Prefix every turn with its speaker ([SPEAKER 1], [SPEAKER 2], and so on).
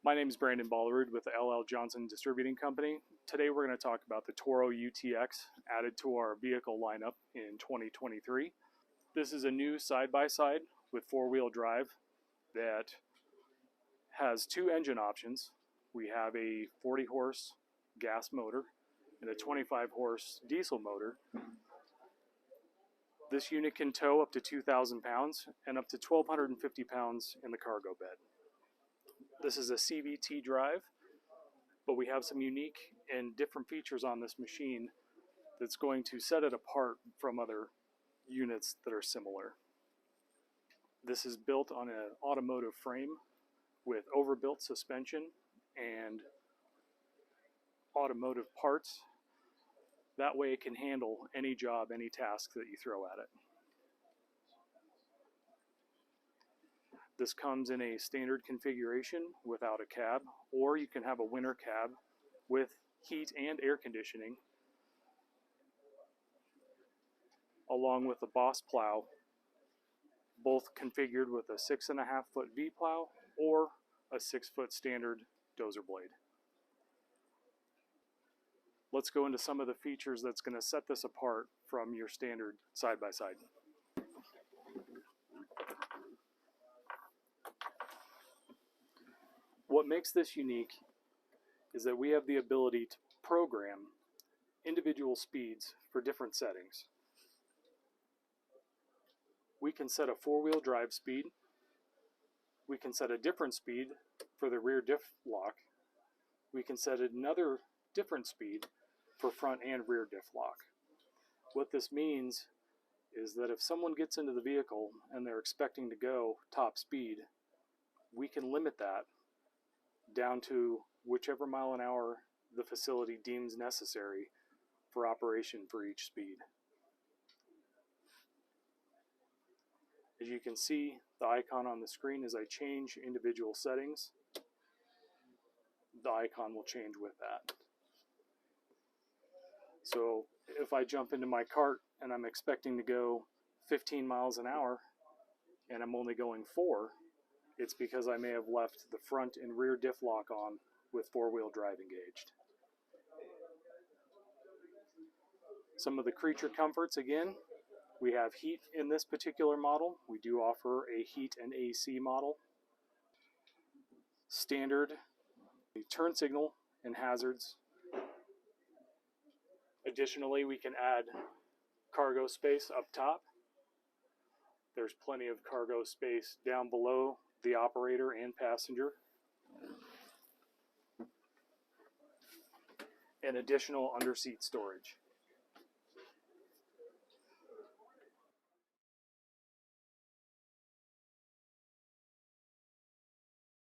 [SPEAKER 1] My name is Brandon Ballerud with the LL Johnson Distributing Company. Today we're going to talk about the Toro UTX added to our vehicle lineup in 2023. This is a new side-by-side with four-wheel drive that has two engine options. We have a 40-horse gas motor and a 25-horse diesel motor. This unit can tow up to 2,000 pounds and up to 1,250 pounds in the cargo bed. This is a CVT drive, but we have some unique and different features on this machine that's going to set it apart from other units that are similar. This is built on an automotive frame with overbuilt suspension and automotive parts. That way it can handle any job, any task that you throw at it. This comes in a standard configuration without a cab, or you can have a winter cab with heat and air conditioning, along with a Boss plow, both configured with a 6.5 foot V plow or a 6 foot standard dozer blade. Let's go into some of the features that's going to set this apart from your standard side-by-side. What makes this unique is that we have the ability to program individual speeds for different settings. We can set a four-wheel drive speed. We can set a different speed for the rear diff lock. We can set another different speed for front and rear diff lock. What this means is that if someone gets into the vehicle and they're expecting to go top speed, we can limit that down to whichever mile an hour the facility deems necessary for operation for each speed. As you can see, the icon on the screen, as I change individual settings, the icon will change with that. So if I jump into my cart and I'm expecting to go 15 miles an hour and I'm only going 4, it's because I may have left the front and rear diff lock on with four-wheel drive engaged. Some of the creature comforts, again, we have heat in this particular model. We do offer a heat and AC model. Standard turn signal and hazards. Additionally, we can add cargo space up top. There's plenty of cargo space down below the operator and passenger. And additional underseat storage.